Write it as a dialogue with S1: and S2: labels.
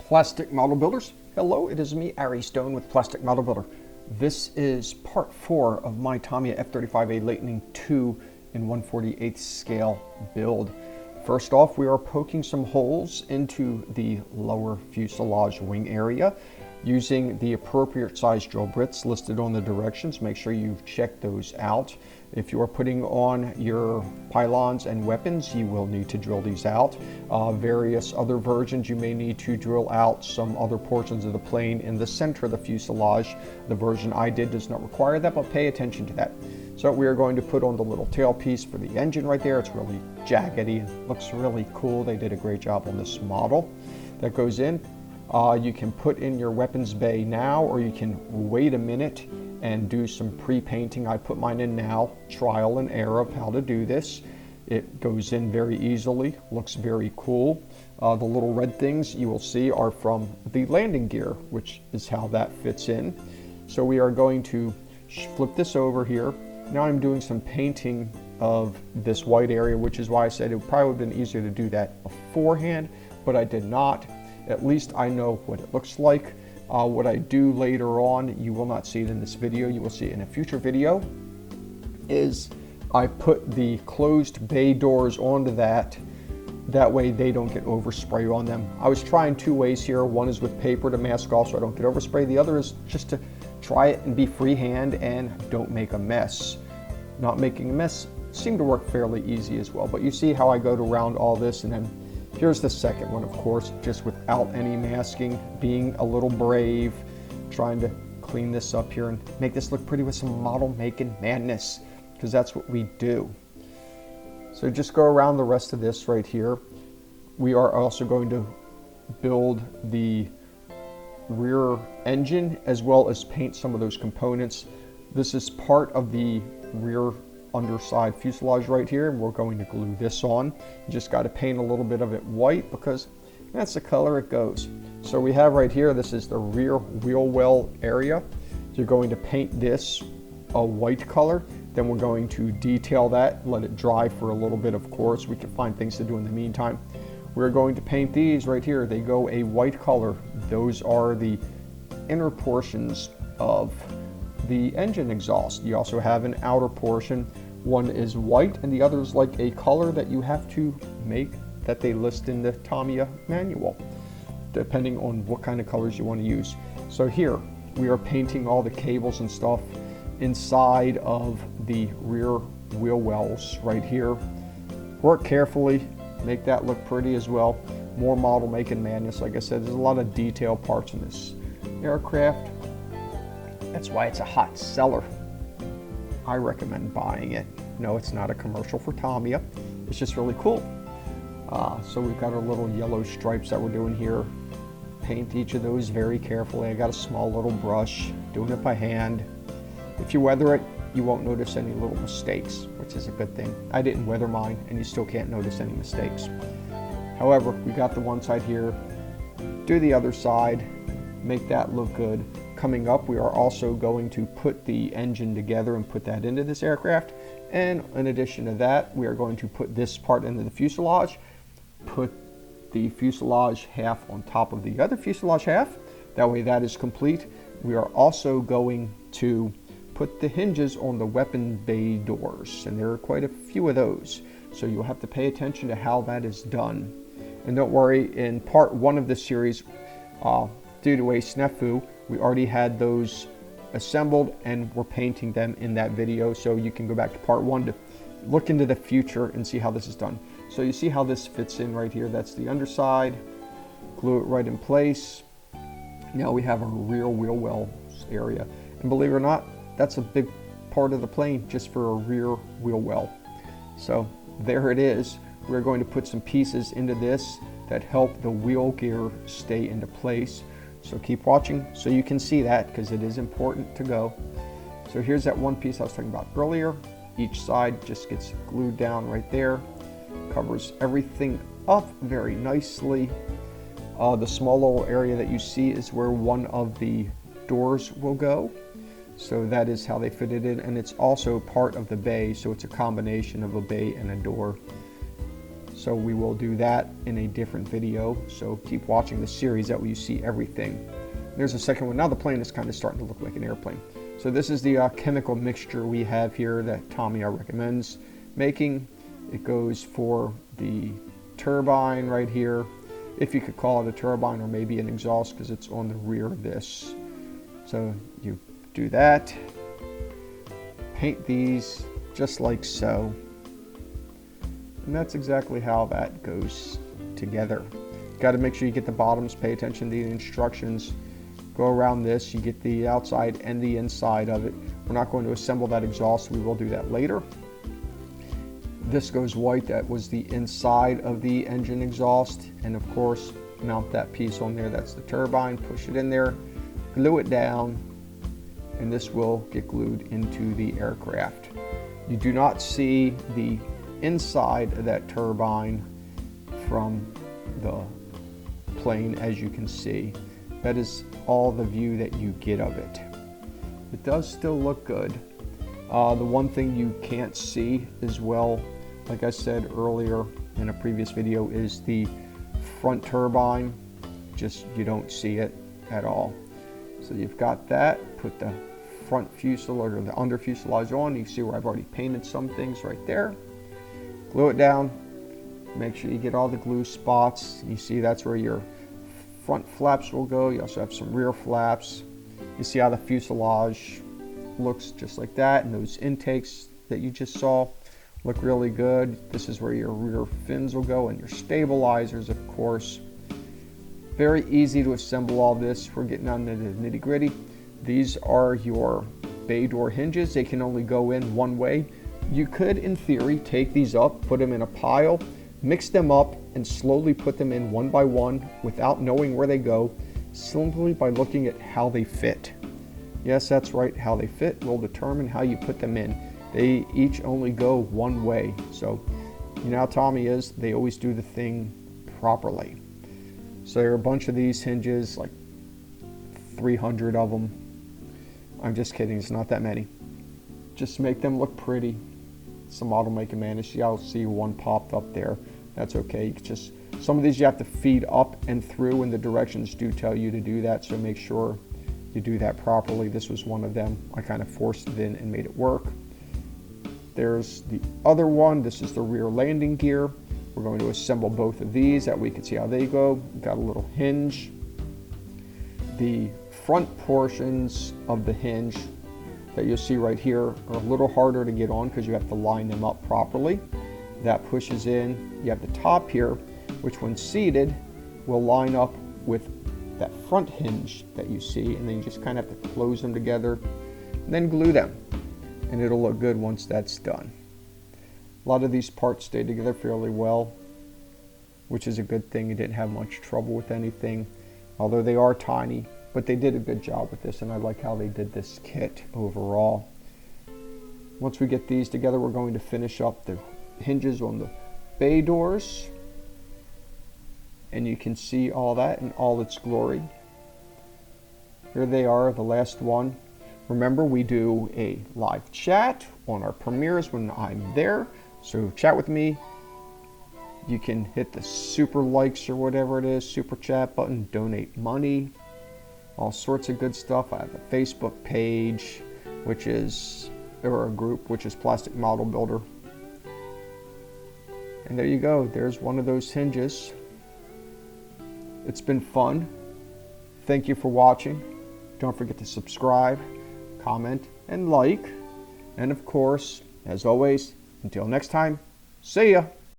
S1: Plastic Model Builders. Hello, it is me, Ari Stone with Plastic Model Builder. This is part 4 of my Tamiya F-35A Lightning II in 1/48 scale build. First off, we are poking some holes into the lower fuselage wing area using the appropriate size drill bits listed on the directions. Make sure you check those out. If you are putting on your pylons and weapons, you will need to drill these out. Various other versions, you may need to drill out some other portions of the plane in the center of the fuselage. The version I did does not require that, but pay attention to that. So we are going to put on the little tailpiece for the engine right there. It's really jaggedy and looks really cool. They did a great job on this model. That goes in. You can put in your weapons bay now, or you can wait a minute and do some pre-painting. I put mine in now, trial and error of how to do this. It goes in very easily, looks very cool. The little red things you will see are from the landing gear, which is how that fits in. So we are going to flip this over here. Now I'm doing some painting of this white area, which is why I said it would probably have been easier to do that beforehand, but I did not. At least I know what it looks like. What I do later on, you will not see it in this video, you will see it in a future video, is I put the closed bay doors onto that. That way they don't get overspray on them. I was trying two ways here. One is with paper to mask off so I don't get overspray. The other is just to try it and be freehand and don't make a mess. Not making a mess seemed to work fairly easy as well. But you see how I go around all this, and then here's the second one, of course, just without any masking, being a little brave, trying to clean this up here and make this look pretty with some model making madness, because that's what we do. So just go around the rest of this right here. We are also going to build the rear engine as well as paint some of those components. This is part of the rear underside fuselage right here, and we're going to glue this on. You just got to paint a little bit of it white because that's the color it goes. So we have right here, this is the rear wheel well area. You're going to paint this a white color, then we're going to detail that, let it dry for a little bit. Of course, we can find things to do in the meantime. We're going to paint these right here. They go a white color. Those are the inner portions of the engine exhaust. You also have an outer portion. One is white and the other is like a color that you have to make that they list in the Tamiya manual, depending on what kind of colors you want to use. So here we are painting all the cables and stuff inside of the rear wheel wells right here. Work carefully, make that look pretty as well. More model making madness. Like I said, there's a lot of detail parts in this aircraft. That's why it's a hot seller. I recommend buying it. No, it's not a commercial for Tamiya. It's just really cool. So we've got our little yellow stripes that we're doing here. Paint each of those very carefully. I got a small little brush, doing it by hand. If you weather it, you won't notice any little mistakes, which is a good thing. I didn't weather mine, and you still can't notice any mistakes. However, we got the one side here. Do the other side. Make that look good. Coming up, we are also going to put the engine together and put that into this aircraft. And in addition to that, we are going to put this part into the fuselage, put the fuselage half on top of the other fuselage half. That way that is complete. We are also going to put the hinges on the weapon bay doors, and there are quite a few of those. So you'll have to pay attention to how that is done. And don't worry, in part 1 of this series, due to a snafu, we already had those assembled and we're painting them in that video. So you can go back to part 1 to look into the future and see how this is done. So you see how this fits in right here. That's the underside. Glue it right in place. Now we have our rear wheel wells area. And believe it or not, that's a big part of the plane just for a rear wheel well. So there it is. We're going to put some pieces into this that help the wheel gear stay into place. So keep watching so you can see that, because it is important to go. So here's that one piece I was talking about earlier. Each side just gets glued down right there. Covers everything up very nicely. The small little area that you see is where one of the doors will go. So that is how they fit it in, and it's also part of the bay, so it's a combination of a bay and a door. So we will do that in a different video. So keep watching the series, that way you see everything. There's a second one. Now the plane is kind of starting to look like an airplane. So this is the chemical mixture we have here that Tamiya recommends making. It goes for the turbine right here, if you could call it a turbine, or maybe an exhaust because it's on the rear of this. So you do that, paint these just like so, and that's exactly how that goes together. Got to make sure you get the bottoms, pay attention to the instructions. Go around this, you get the outside and the inside of it. We're not going to assemble that exhaust, we will do that later. This goes white, that was the inside of the engine exhaust. And of course, mount that piece on there, that's the turbine, push it in there, glue it down, and this will get glued into the aircraft. You do not see the inside of that turbine from the plane, as you can see. That is all the view that you get of it. It does still look good. The one thing you can't see as well, like I said earlier in a previous video, is the front turbine. Just, you don't see it at all. So you've got that, put the front fuselage or the under fuselage on. You see where I've already painted some things right there. Glue it down, make sure you get all the glue spots. You see that's where your front flaps will go. You also have some rear flaps. You see how the fuselage looks just like that, and those intakes that you just saw look really good. This is where your rear fins will go, and your stabilizers, of course. Very easy to assemble all this. We're getting on to the nitty-gritty. These are your bay door hinges. They can only go in one way. You could, in theory, take these up, put them in a pile, mix them up, and slowly put them in one by one without knowing where they go, simply by looking at how they fit. Yes, that's right, how they fit will determine how you put them in. They each only go one way. So, you know how Tommy is, they always do the thing properly. So there are a bunch of these hinges, like 300 of them. I'm just kidding, it's not that many. Just make them look pretty. Some model make and manage. I'll see one popped up there. That's okay. You just, some of these you have to feed up and through, and the directions do tell you to do that, so make sure you do that properly. This was one of them. I kind of forced it in and made it work. There's the other one. This is the rear landing gear. We're going to assemble both of these, that we can see how they go. We've got a little hinge. The front portions of the hinge that you'll see right here are a little harder to get on because you have to line them up properly. That pushes in. You have the top here, which when seated will line up with that front hinge that you see, and then you just kind of have to close them together and then glue them, and it'll look good once that's done. A lot of these parts stay together fairly well, which is a good thing. You didn't have much trouble with anything, although they are tiny, but they did a good job with this, and I like how they did this kit overall. Once we get these together, we're going to finish up the hinges on the bay doors, and you can see all that in all its glory. Here they are, the last one. Remember, we do a live chat on our premieres when I'm there, so chat with me. You can hit the super likes or whatever it is, super chat button, donate money, all sorts of good stuff. I have a Facebook page, which is, or a group, which is Plastic Model Builder. And there you go, there's one of those hinges. It's been fun. Thank you for watching. Don't forget to subscribe, comment, and like. And of course, as always, until next time, see ya.